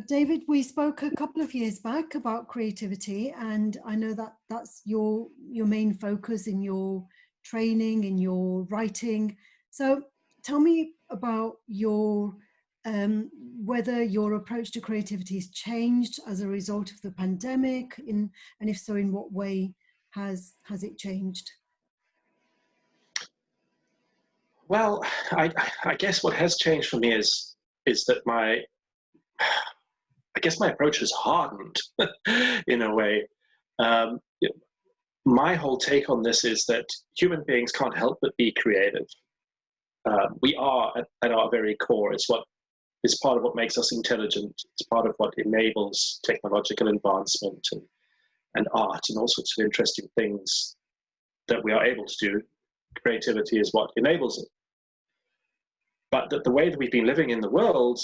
David, we spoke a couple of years back about creativity, and I know that that's your main focus in your training, in your writing. So tell me about your whether your approach to creativity has changed as a result of the pandemic, and if so, in what way has it changed? Well, I guess what has changed for me is that my approach has hardened in a way. Um, my whole take on this is that human beings can't help but be creative. We are at our very core. It's part of what makes us intelligent. It's part of what enables technological advancement and art and all sorts of interesting things that we are able to do. Creativity is what enables it. But the way that we've been living in the world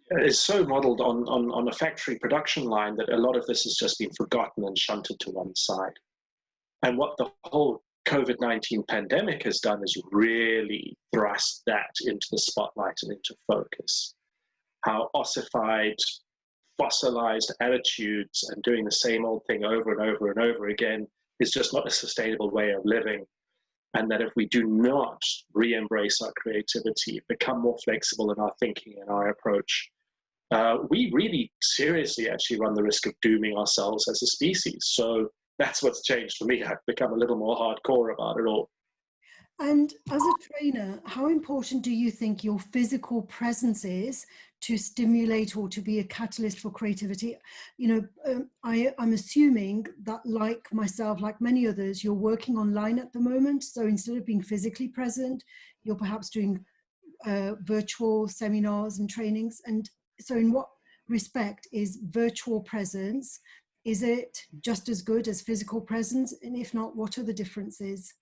is so modeled on a factory production line that a lot of this has just been forgotten and shunted to one side. And what the whole COVID-19 pandemic has done is really thrust that into the spotlight and into focus. How ossified, fossilized attitudes and doing the same old thing over and over and over again is just not a sustainable way of living. And that if we do not re-embrace our creativity, become more flexible in our thinking and our approach, we really seriously actually run the risk of dooming ourselves as a species. So that's what's changed for me. I've become a little more hardcore about it all. And as a trainer, how important do you think your physical presence is to stimulate or to be a catalyst for creativity? You know, I'm assuming that, like myself, like many others, you're working online at the moment. So instead of being physically present, you're perhaps doing virtual seminars and trainings. And so in what respect is virtual presence? Is it just as good as physical presence? And if not, what are the differences?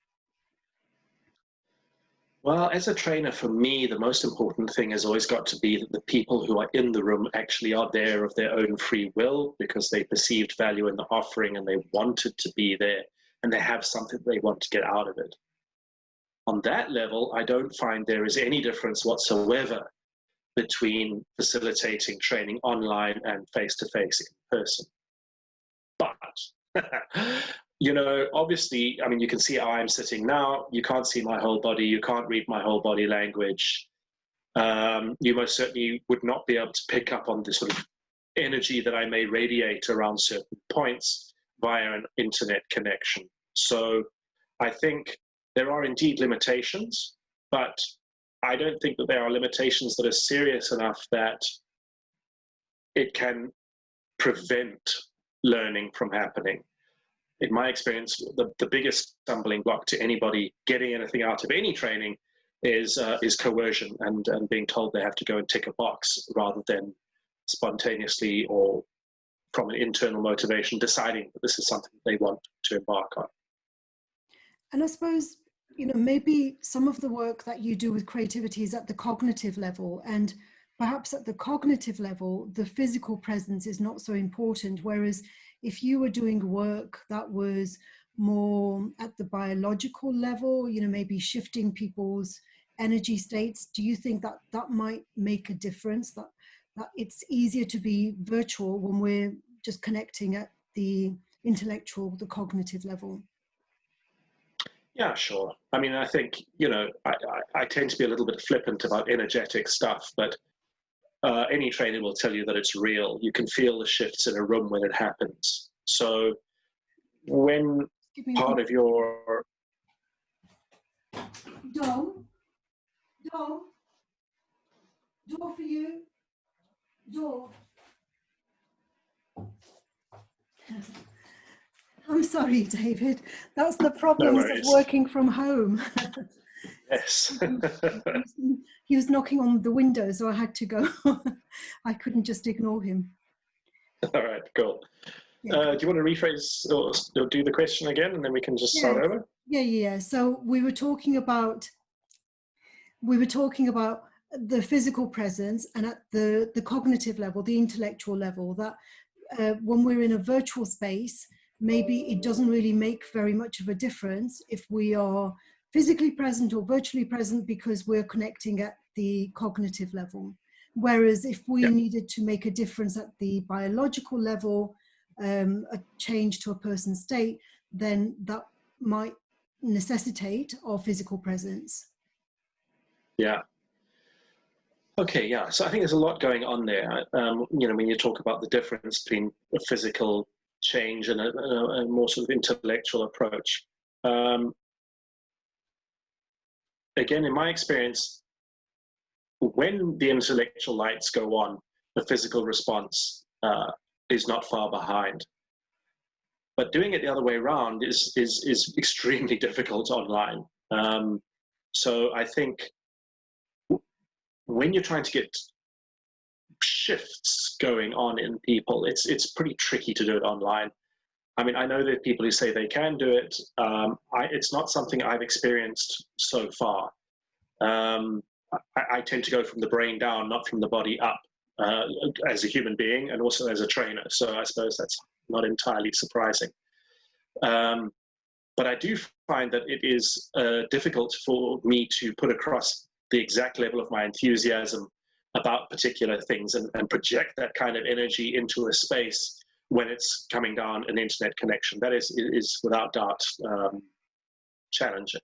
Well, as a trainer, for me, the most important thing has always got to be that the people who are in the room actually are there of their own free will because they perceived value in the offering and they wanted to be there and they have something they want to get out of it. On that level, I don't find there is any difference whatsoever between facilitating training online and face-to-face in person. But you know, obviously, I mean, you can see how I'm sitting now. You can't see my whole body. You can't read my whole body language. You most certainly would not be able to pick up on the sort of energy that I may radiate around certain points via an internet connection. So I think there are indeed limitations, but I don't think that there are limitations that are serious enough that it can prevent learning from happening. In my experience, the biggest stumbling block to anybody getting anything out of any training is coercion and being told they have to go and tick a box rather than spontaneously or from an internal motivation deciding that this is something they want to embark on. And I suppose, you know, maybe some of the work that you do with creativity is at the cognitive level, and perhaps at the cognitive level, the physical presence is not so important. Whereas if you were doing work that was more at the biological level, you know, maybe shifting people's energy states, do you think that that might make a difference, that it's easier to be virtual when we're just connecting at the intellectual, the cognitive level? Yeah, sure. I mean, I think, you know, I tend to be a little bit flippant about energetic stuff, but any trainer will tell you that it's real. You can feel the shifts in a room when it happens. So when part of your... Door for you. Door. I'm sorry, David. That's the problems of working from home. Yes. He was knocking on the window, so I had to go. I couldn't just ignore him. All right, cool. Yeah. Do you want to rephrase or do the question again, and then we can just start over? Yeah. So we were talking about the physical presence, and at the cognitive level, the intellectual level, that when we're in a virtual space, maybe it doesn't really make very much of a difference if we are physically present or virtually present, because we're connecting at the cognitive level. Whereas if we Yeah. needed to make a difference at the biological level, a change to a person's state, then that might necessitate our physical presence. Yeah. Okay, yeah. So I think there's a lot going on there. You know, when you talk about the difference between a physical change and a more sort of intellectual approach. Again, in my experience, when the intellectual lights go on, the physical response is not far behind. But doing it the other way around is extremely difficult online. So I think when you're trying to get shifts going on in people, it's pretty tricky to do it online. I mean, I know there are people who say they can do it. It's not something I've experienced so far. I tend to go from the brain down, not from the body up, as a human being and also as a trainer. So I suppose that's not entirely surprising. But I do find that it is difficult for me to put across the exact level of my enthusiasm about particular things and project that kind of energy into a space when it's coming down an internet connection. That is without doubt challenging.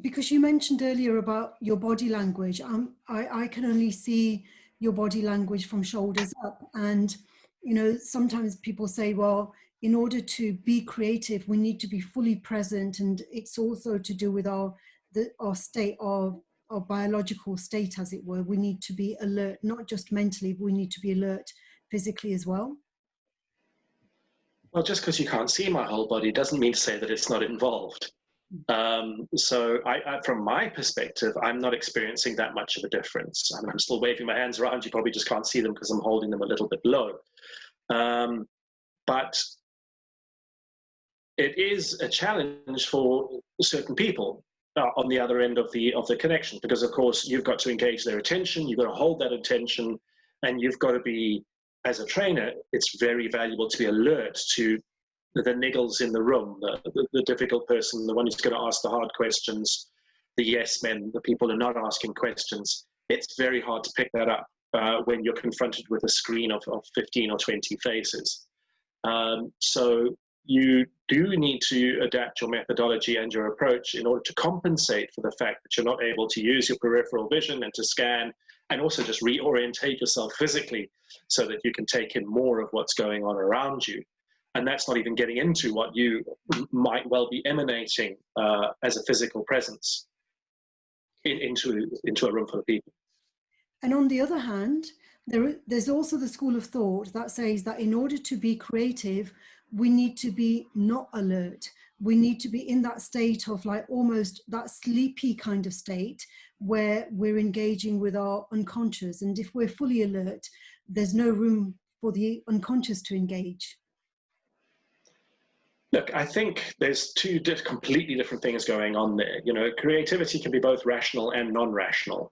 Because you mentioned earlier about your body language, I can only see your body language from shoulders up. And, you know, sometimes people say, well, in order to be creative, we need to be fully present. And it's also to do with our state, our biological state, as it were. We need to be alert, not just mentally, but we need to be alert physically as well. Well, just because you can't see my whole body doesn't mean to say that it's not involved. So from my perspective, I'm not experiencing that much of a difference. I mean, I'm still waving my hands around. You probably just can't see them because I'm holding them a little bit low. But it is a challenge for certain people on the other end of the connection, because of course you've got to engage their attention, you've got to hold that attention, and you've got to be, as a trainer, it's very valuable to be alert to the niggles in the room, the difficult person, the one who's going to ask the hard questions, the yes men, the people who are not asking questions. It's very hard to pick that up when you're confronted with a screen of 15 or 20 faces. So you do need to adapt your methodology and your approach in order to compensate for the fact that you're not able to use your peripheral vision and to scan, and also just reorientate yourself physically so that you can take in more of what's going on around you. And that's not even getting into what you might well be emanating as a physical presence into a room full of people. And on the other hand, there's also the school of thought that says that in order to be creative, we need to be not alert. We need to be in that state of like almost that sleepy kind of state where we're engaging with our unconscious. And if we're fully alert, there's no room for the unconscious to engage. Look, I think there's two completely different things going on there. You know, creativity can be both rational and non-rational.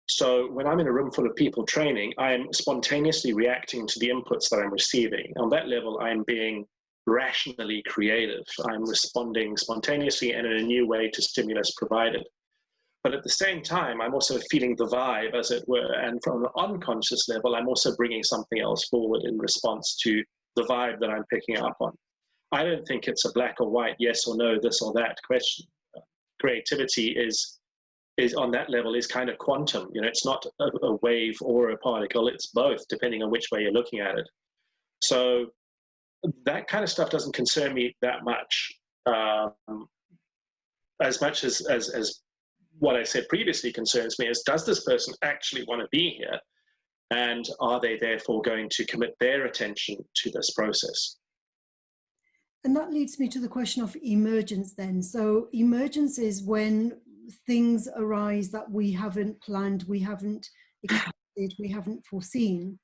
So when I'm in a room full of people training, I'm spontaneously reacting to the inputs that I'm receiving. On that level, I'm being rationally creative. I'm responding spontaneously and in a new way to stimulus provided. But at the same time, I'm also feeling the vibe, as it were. And from an unconscious level, I'm also bringing something else forward in response to the vibe that I'm picking up on. I don't think it's a black or white, yes or no, this or that question. Creativity is on that level is kind of quantum. You know, it's not a wave or a particle, it's both, depending on which way you're looking at it. So that kind of stuff doesn't concern me that much as what I said previously concerns me is, does this person actually want to be here? And are they therefore going to commit their attention to this process? And that leads me to the question of emergence then. So emergence is when things arise that we haven't planned, we haven't expected, we haven't foreseen.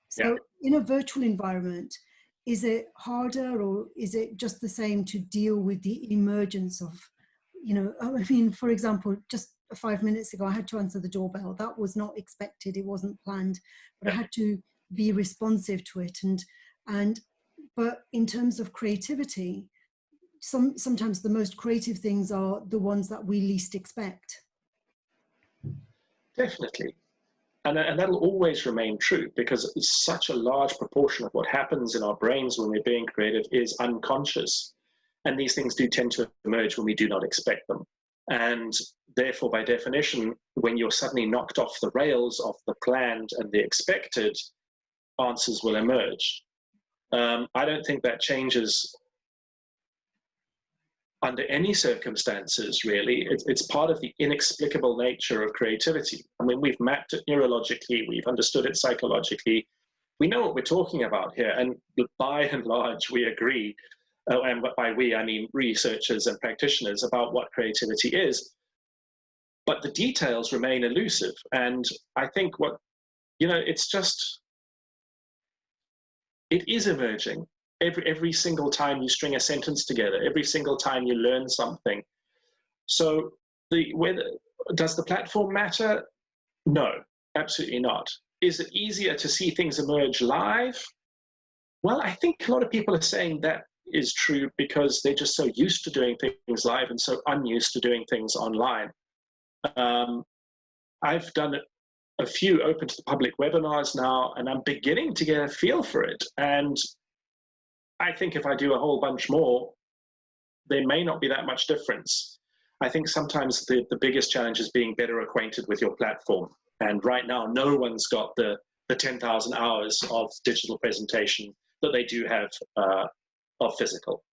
So in a virtual environment, is it harder or is it just the same to deal with the emergence of, you know, I mean, for example, just 5 minutes ago, I had to answer the doorbell. That was not expected, it wasn't planned, but I had to be responsive to it. But in terms of creativity, sometimes the most creative things are the ones that we least expect. Definitely. And that'll always remain true, because such a large proportion of what happens in our brains when we're being creative is unconscious. And these things do tend to emerge when we do not expect them. And therefore, by definition, when you're suddenly knocked off the rails of the planned and the expected, answers will emerge. I don't think that changes under any circumstances, really. It's part of the inexplicable nature of creativity. I mean, we've mapped it neurologically, we've understood it psychologically. We know what we're talking about here, and by and large, we agree, and by we, I mean researchers and practitioners, about what creativity is. But the details remain elusive. And I think it's just, it is emerging. Every single time you string a sentence together, every single time you learn something. So does the platform matter? No, absolutely not. Is it easier to see things emerge live? Well, I think a lot of people are saying that is true because they're just so used to doing things live and so unused to doing things online. I've done a few open to the public webinars now, and I'm beginning to get a feel for it. And I think if I do a whole bunch more, there may not be that much difference. I think sometimes the biggest challenge is being better acquainted with your platform. And right now, no one's got the 10,000 hours of digital presentation that they do have of physical.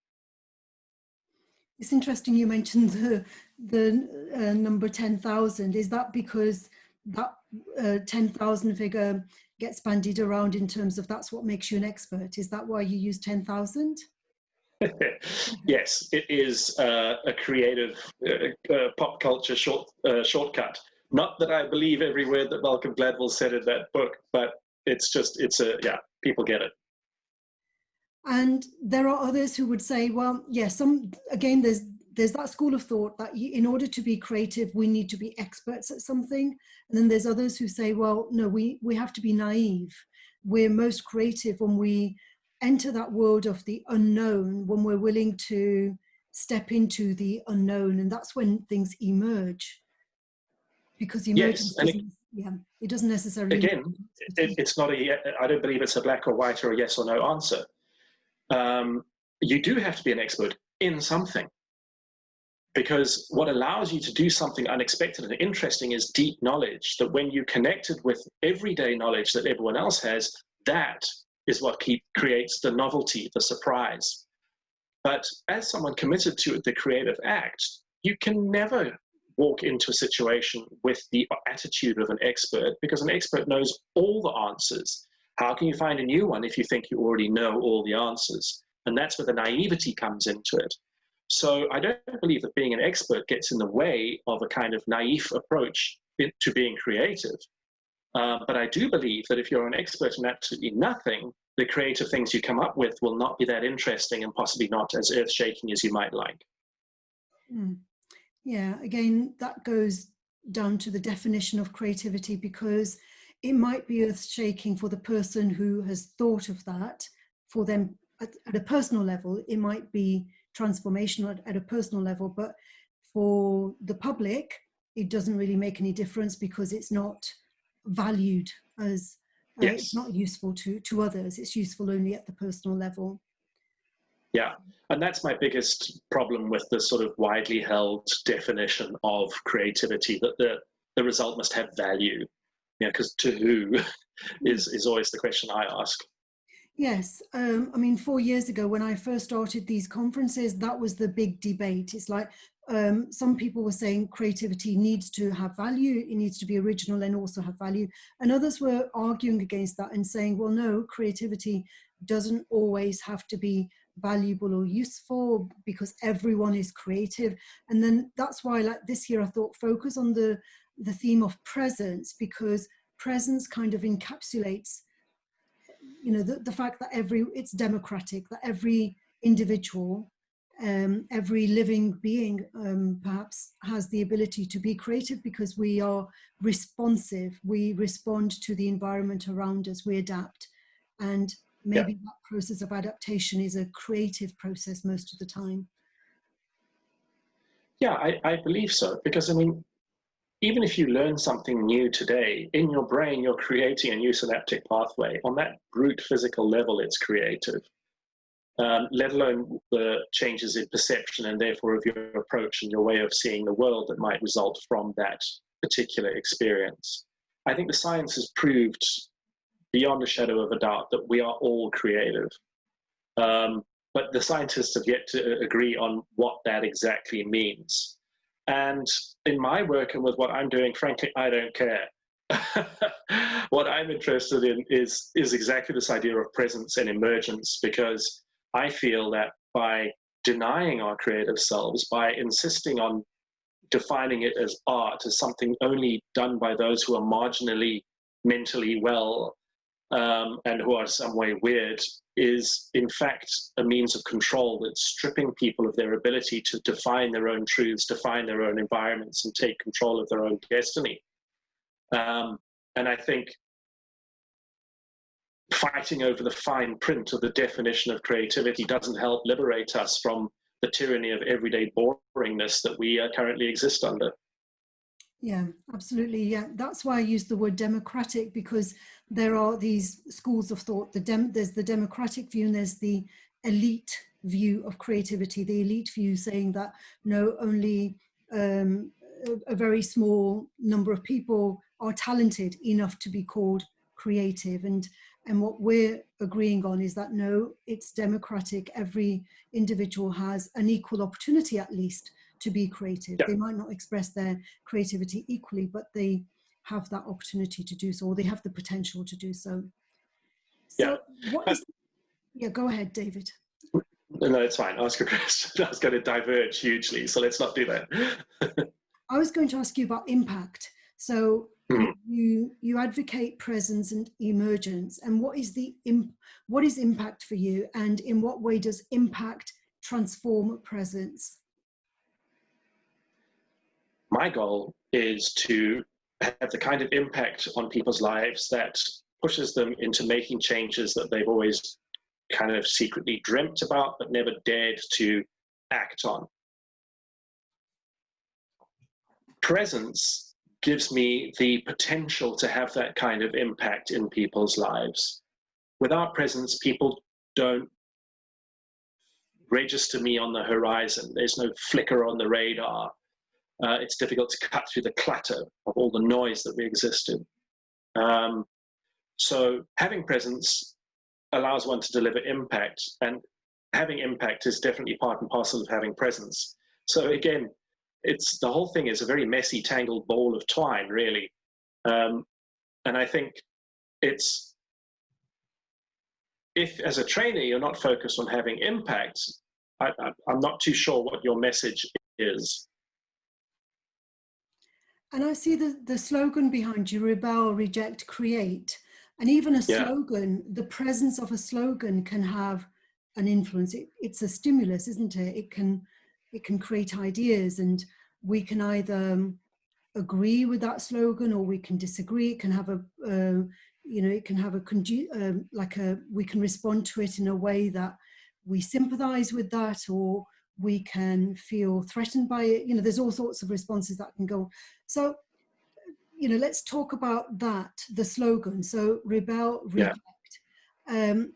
It's interesting you mentioned the number 10,000. Is that because that 10,000 figure gets bandied around in terms of that's what makes you an expert? Is that why you use 10,000? Yes, it is a creative pop culture shortcut. Not that I believe every word that Malcolm Gladwell said in that book, but yeah, people get it. And there are others who would say, well, yes, again, there's that school of thought that in order to be creative, we need to be experts at something. And then there's others who say, well, no, we have to be naive. We're most creative when we enter that world of the unknown, when we're willing to step into the unknown. And that's when things emerge. Because emergence it doesn't necessarily. Again, it's not I don't believe it's a black or white or a yes or no answer. You do have to be an expert in something, because what allows you to do something unexpected and interesting is deep knowledge, that when you connected with everyday knowledge that everyone else has, that is what creates the novelty, the surprise. But as someone committed to the creative act, you can never walk into a situation with the attitude of an expert, because an expert knows all the answers. How can you find a new one if you think you already know all the answers? And that's where the naivety comes into it. So I don't believe that being an expert gets in the way of a kind of naive approach to being creative. But I do believe that if you're an expert in absolutely nothing, the creative things you come up with will not be that interesting and possibly not as earth-shaking as you might like. Yeah, again, that goes down to the definition of creativity, because it might be earth-shaking for the person who has thought of that. For them, at a personal level, it might be transformational at a personal level, but for the public, it doesn't really make any difference because it's not valued as, it's not useful to others. It's useful only at the personal level. Yeah, and that's my biggest problem with the sort of widely held definition of creativity, that the result must have value. Yeah, because to who is always the question I ask. Yes, I mean, 4 years ago when I first started these conferences, that was the big debate. It's like some people were saying creativity needs to have value, it needs to be original and also have value. And others were arguing against that and saying, well, no, creativity doesn't always have to be valuable or useful because everyone is creative. And then that's why, like this year, I thought focus on the theme of presence, because presence kind of encapsulates, you know, the fact that it's democratic, that every individual, every living being perhaps has the ability to be creative, because we are responsive, we respond to the environment around us, we adapt. And maybe that process of adaptation is a creative process most of the time. Yeah, I believe so, because I mean, even if you learn something new today, in your brain, you're creating a new synaptic pathway. On that brute physical level, it's creative, let alone the changes in perception and therefore of your approach and your way of seeing the world that might result from that particular experience. I think the science has proved beyond a shadow of a doubt that we are all creative. But the scientists have yet to agree on what that exactly means. And in my work and with what I'm doing, frankly, I don't care. What I'm interested in is exactly this idea of presence and emergence, because I feel that by denying our creative selves, by insisting on defining it as art, as something only done by those who are marginally mentally well, and who are some way weird, is in fact a means of control that's stripping people of their ability to define their own truths, define their own environments, and take control of their own destiny. And I think fighting over the fine print of the definition of creativity doesn't help liberate us from the tyranny of everyday boringness that we currently exist under. Yeah, absolutely. Yeah, that's why I use the word democratic, because there are these schools of thought. There's the democratic view and there's the elite view of creativity. The elite view saying that no, only a very small number of people are talented enough to be called creative. And what we're agreeing on is that no, it's democratic. Every individual has an equal opportunity, at least, to be creative. Yeah. They might not express their creativity equally, but they have that opportunity to do so, or they have the potential to do so. So what is, yeah, go ahead, David. No, it's fine. Ask a question. I was going to diverge hugely, so let's not do that. I was going to ask you about impact. So you advocate presence and emergence, and what is impact for you, and in what way does impact transform presence? My goal is to have the kind of impact on people's lives that pushes them into making changes that they've always kind of secretly dreamt about but never dared to act on. Presence gives me the potential to have that kind of impact in people's lives. Without presence, people don't register me on the horizon. There's no flicker on the radar. It's difficult to cut through the clutter of all the noise that we exist in. So having presence allows one to deliver impact, and having impact is definitely part and parcel of having presence. So again, the whole thing is a very messy, tangled ball of twine, really. And I think if as a trainer you're not focused on having impact, I'm not too sure what your message is. And I see the slogan behind you: rebel, reject, create. And even a slogan, the presence of a slogan can have an influence. It's a stimulus, isn't it? It can create ideas, and we can either agree with that slogan or we can disagree. It can have we can respond to it in a way that we sympathize with that, or we can feel threatened by it. There's all sorts of responses that can go. So, let's talk about that, the slogan. So rebel, reject.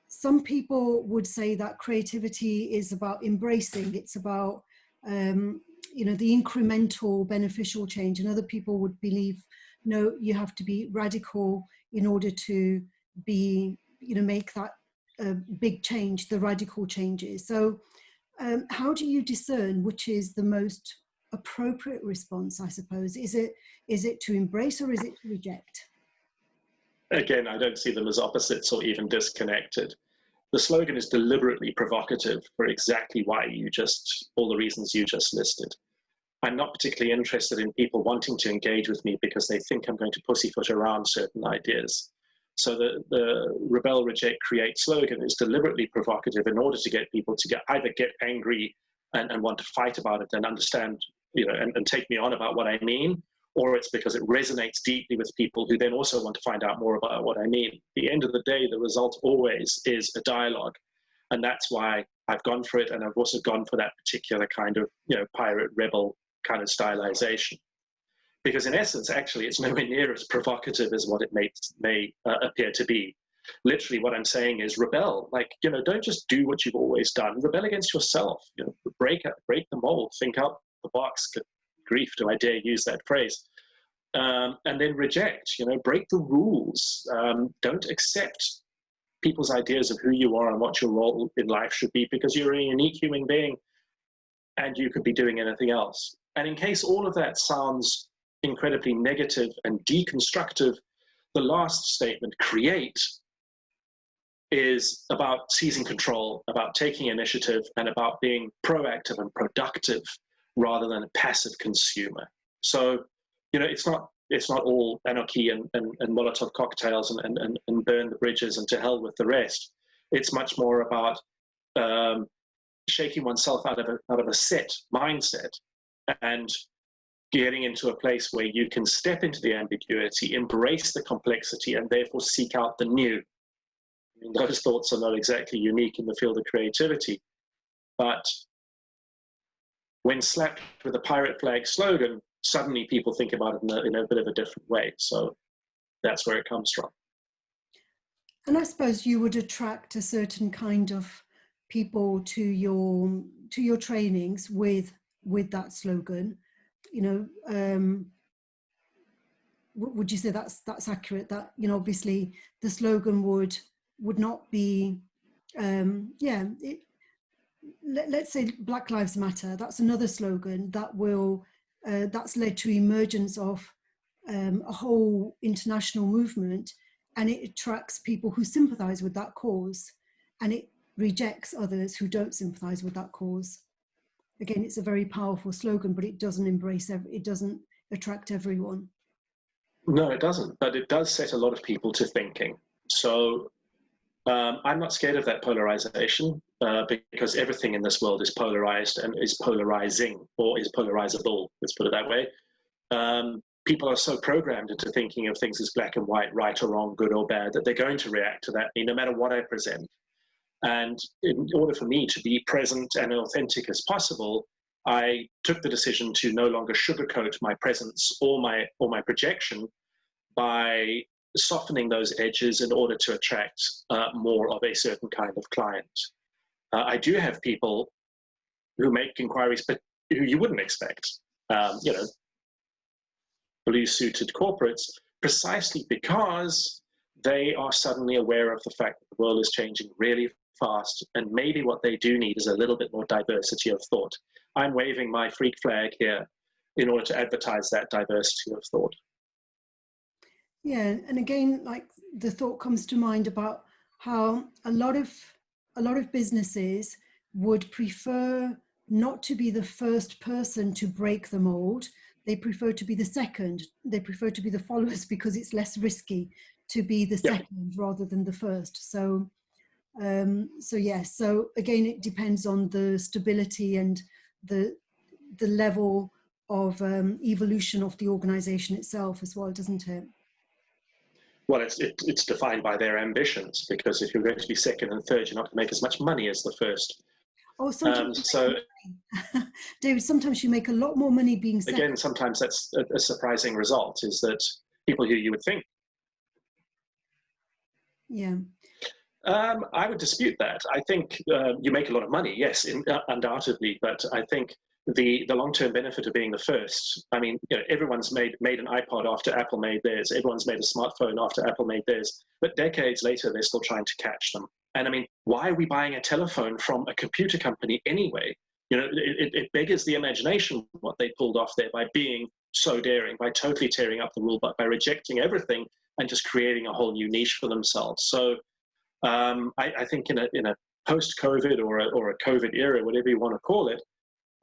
Some people would say that creativity is about embracing. It's about, the incremental beneficial change. And other people would believe, no, you have to be radical in order to be, make that big change, the radical changes. So how do you discern which is the most appropriate response, I suppose? Is it to embrace or is it to reject? Again, I don't see them as opposites or even disconnected. The slogan is deliberately provocative for exactly why all the reasons you just listed. I'm not particularly interested in people wanting to engage with me because they think I'm going to pussyfoot around certain ideas. So the rebel, reject, create slogan is deliberately provocative in order to get people to either get angry and want to fight about it and understand, and take me on about what I mean, or it's because it resonates deeply with people who then also want to find out more about what I mean. At the end of the day, the result always is a dialogue. And that's why I've gone for it. And I've also gone for that particular kind of, pirate rebel kind of stylization. because in essence, actually, it's nowhere near as provocative as what it may appear to be. Literally, what I'm saying is rebel. Like, don't just do what you've always done. Rebel against yourself. Break the mold. Think out the box. Good grief, do I dare use that phrase? And then reject. Break the rules. Don't accept people's ideas of who you are and what your role in life should be, because you're a unique human being, and you could be doing anything else. And in case all of that sounds incredibly negative and deconstructive, the last statement, create, is about seizing control, about taking initiative, and about being proactive and productive rather than a passive consumer. So, it's not all anarchy and Molotov cocktails and burn the bridges and to hell with the rest. It's much more about shaking oneself out of a set mindset and getting into a place where you can step into the ambiguity, embrace the complexity, and therefore seek out the new. I mean, those thoughts are not exactly unique in the field of creativity, but when slapped with a pirate flag slogan, suddenly people think about it in a bit of a different way. So that's where it comes from. And I suppose you would attract a certain kind of people to your trainings with that slogan. Would you say that's accurate? That obviously the slogan would not be let's say Black Lives Matter. That's another slogan that will that's led to emergence of a whole international movement, and it attracts people who sympathize with that cause, and it rejects others who don't sympathize with that cause. Again, it's a very powerful slogan, but it doesn't it doesn't attract everyone. No, it doesn't, but it does set a lot of people to thinking. So I'm not scared of that polarization because everything in this world is polarized and is polarizing, or is polarizable, let's put it that way. People are so programmed into thinking of things as black and white, right or wrong, good or bad, that they're going to react to that no matter what I present. And in order for me to be present and authentic as possible, I took the decision to no longer sugarcoat my presence or my projection by softening those edges in order to attract more of a certain kind of client. I do have people who make inquiries, but who you wouldn't expect, blue-suited corporates, precisely because they are suddenly aware of the fact that the world is changing really fast, and maybe what they do need is a little bit more diversity of thought. I'm waving my freak flag here in order to advertise that diversity of thought. Yeah, and again, like the thought comes to mind about how a lot of businesses would prefer not to be the first person to break the mold. They prefer to be the second. They prefer to be the followers because it's less risky to be the second rather than the first. So yes. So again, it depends on the stability and the level of evolution of the organization itself as well, doesn't it? Well, it's defined by their ambitions, because if you're going to be second and third, you're not going to make as much money as the first. Oh, sometimes David, sometimes you make a lot more money being second. Again, sometimes that's a surprising result, is that people who you would think. Yeah. I would dispute that. I think you make a lot of money, yes, undoubtedly, but I think the long-term benefit of being the first, I mean, everyone's made an iPod after Apple made theirs. Everyone's made a smartphone after Apple made theirs. But decades later, they're still trying to catch them. And I mean, why are we buying a telephone from a computer company anyway? It beggars the imagination what they pulled off there by being so daring, by totally tearing up the rule, but by rejecting everything and just creating a whole new niche for themselves. So I think in a post-COVID or a COVID era, whatever you want to call it,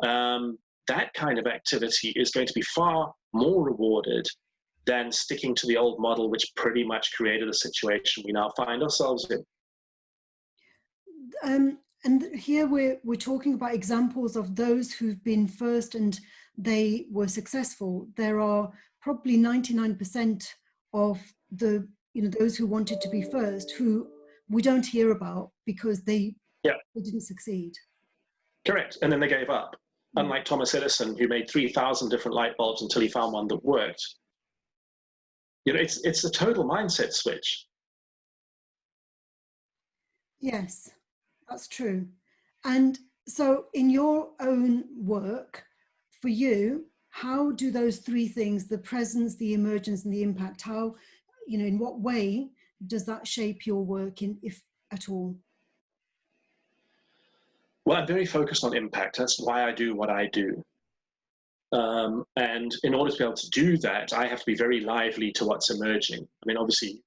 that kind of activity is going to be far more rewarded than sticking to the old model, which pretty much created a situation we now find ourselves in. And here we're talking about examples of those who've been first and they were successful. There are probably 99% of those who wanted to be first who we don't hear about because they didn't succeed. Correct. And then they gave up. Unlike Thomas Edison, who made 3,000 different light bulbs until he found one that worked. You know, it's a total mindset switch. Yes, that's true. And so in your own work, for you, how do those three things, the presence, the emergence, and the impact, how, you know, in what way does that shape your work, if at all? Well, I'm very focused on impact. That's why I do what I do. And in order to be able to do that, I have to be very lively to what's emerging. I mean, obviously,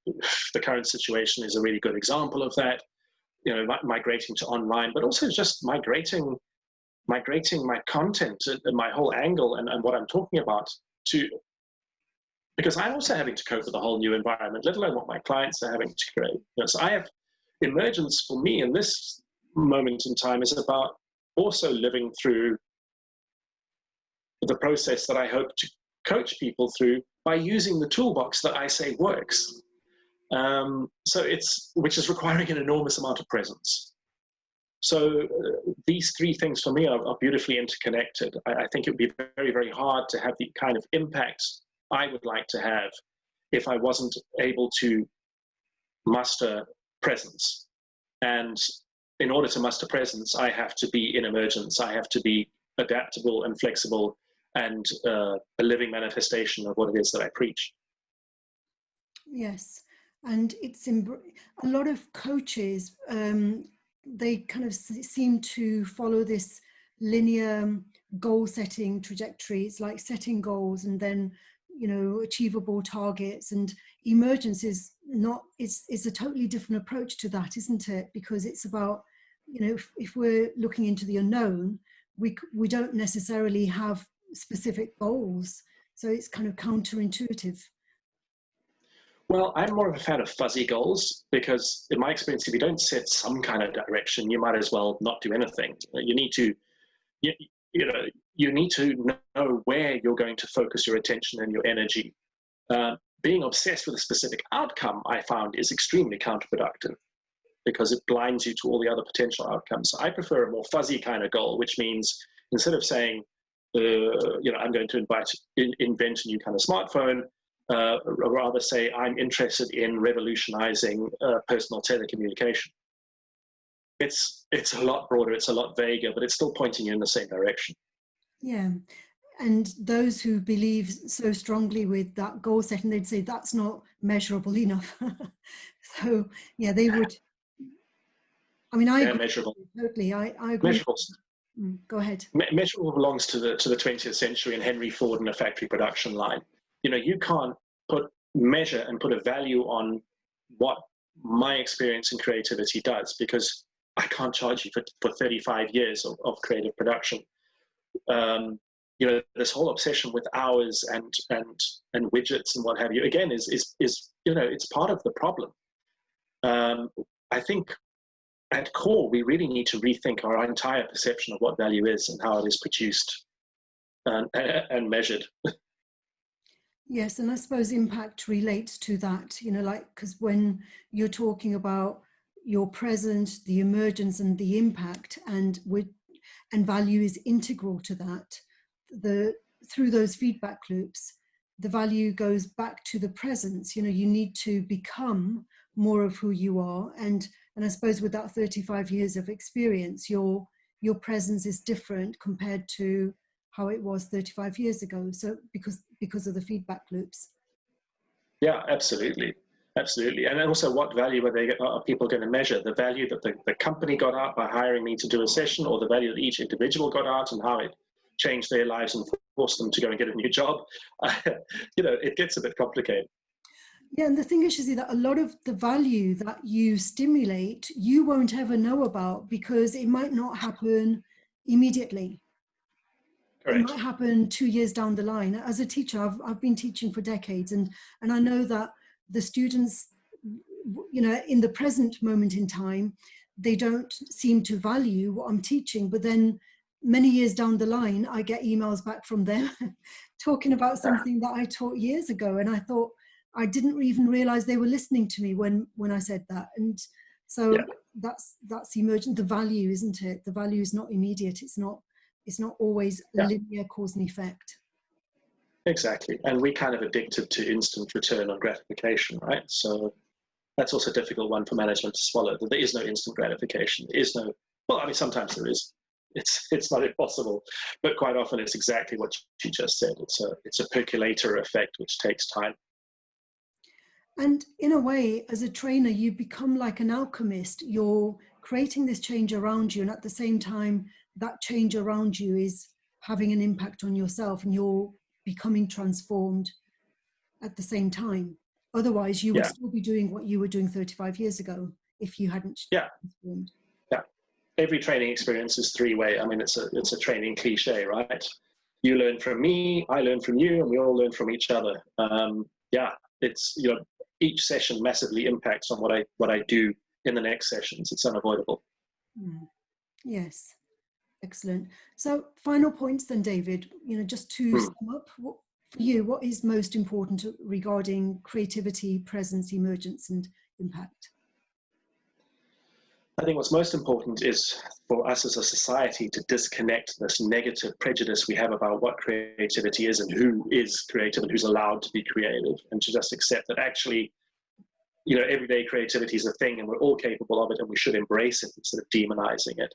the current situation is a really good example of that. You know, migrating to online, but also just migrating my content and my whole angle and what I'm talking about to, because I'm also having to cope with a whole new environment, let alone what my clients are having to create. You know, so I have emergence for me in this moment in time is about also living through the process that I hope to coach people through by using the toolbox that I say works. So which is requiring an enormous amount of presence. So these three things for me are beautifully interconnected. I think it would be very, very hard to have the kind of impact I would like to have if I wasn't able to muster presence. And in order to muster presence, I have to be in emergence. I have to be adaptable and flexible and a living manifestation of what it is that I preach. Yes. And it's a lot of coaches, they kind of seem to follow this linear goal setting trajectory. It's like setting goals and then, you know, achievable targets, and emergence is not, it's a totally different approach to that, isn't it? Because it's about, you know, if we're looking into the unknown, we don't necessarily have specific goals. So it's kind of counterintuitive. Well, I'm more of a fan of fuzzy goals because, in my experience, if you don't set some kind of direction, you might as well not do anything. You need to, you need to know where you're going to focus your attention and your energy. Being obsessed with a specific outcome, I found, is extremely counterproductive because it blinds you to all the other potential outcomes. So I prefer a more fuzzy kind of goal, which means instead of saying, I'm going to invent a new kind of smartphone, rather say I'm interested in revolutionizing personal telecommunication. It's a lot broader, it's a lot vaguer, but it's still pointing you in the same direction. Yeah, and those who believe so strongly with that goal setting, they'd say that's not measurable enough. So yeah, they would. I mean, I agree. Measurable. Totally, I agree. Measurable. Go ahead. Measurable belongs to the 20th century and Henry Ford and a factory production line. You know, you can't measure and put a value on what my experience in creativity does, because I can't charge you for 35 years of creative production. This whole obsession with hours and widgets and what have you, again, is it's part of the problem. I think at core, we really need to rethink our entire perception of what value is and how it is produced and measured. Yes, and I suppose impact relates to that, you know, like, because when you're talking about your present, the emergence and the impact, and value is integral to that, through those feedback loops, the value goes back to the presence. You know, you need to become more of who you are, and I suppose with that 35 years of experience, your presence is different compared to how it was 35 years ago. So because of the feedback loops. Yeah, absolutely. Absolutely. And also, what value are people going to measure? The value that the company got out by hiring me to do a session, or the value that each individual got out and how it changed their lives and forced them to go and get a new job? It gets a bit complicated. Yeah, and the thing is that a lot of the value that you stimulate, you won't ever know about because it might not happen immediately. Correct. It might happen 2 years down the line. As a teacher, I've been teaching for decades, and I know that the students, you know, in the present moment in time, they don't seem to value what I'm teaching, but then many years down the line, I get emails back from them talking about something that I taught years ago, and I thought, I didn't even realize they were listening to me when I said that. And so that's emergent, the value, isn't it? The value is not immediate. It's not It's not always Yeah. linear cause and effect. Exactly. And we kind of addicted to instant return on gratification, right? So that's also a difficult one for management to swallow, that there is no instant gratification. There is no, well, I mean, sometimes there is. It's not impossible, but quite often it's exactly what you just said. It's a percolator effect, which takes time. And in a way, as a trainer, you become like an alchemist. You're creating this change around you, and at the same time, that change around you is having an impact on yourself, and you're becoming transformed at the same time. Otherwise, you would still be doing what you were doing 35 years ago if you hadn't transformed. Yeah. Every training experience is three-way. I mean, it's a training cliche, right? You learn from me, I learn from you, and we all learn from each other. It's, you know, each session massively impacts on what I do in the next sessions. It's unavoidable. Yes, excellent. So, final points then, David. You know, just to sum up, for you, what is most important regarding creativity, presence, emergence, and impact? I think what's most important is for us as a society to disconnect this negative prejudice we have about what creativity is and who is creative and who's allowed to be creative, and to just accept that actually, you know, everyday creativity is a thing and we're all capable of it and we should embrace it instead of demonizing it.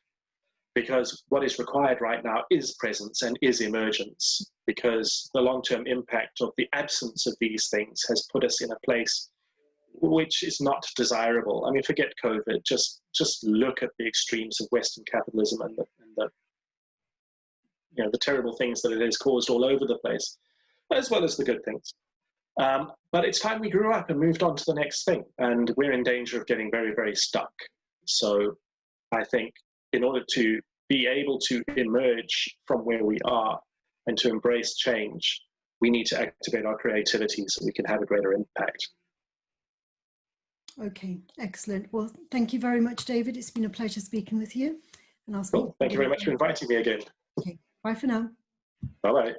Because what is required right now is presence and is emergence, because the long-term impact of the absence of these things has put us in a place which is not desirable. I mean, forget COVID, just look at the extremes of Western capitalism and the you know, the terrible things that it has caused all over the place, as well as the good things. But it's time we grew up and moved on to the next thing, and we're in danger of getting very, very stuck. So I think in order to be able to emerge from where we are and to embrace change, we need to activate our creativity so we can have a greater impact. Okay, excellent. Well, thank you very much, David. It's been a pleasure speaking with you. And I'll speak. Cool. Thank you very much for inviting me again. Okay, bye for now. Bye-bye.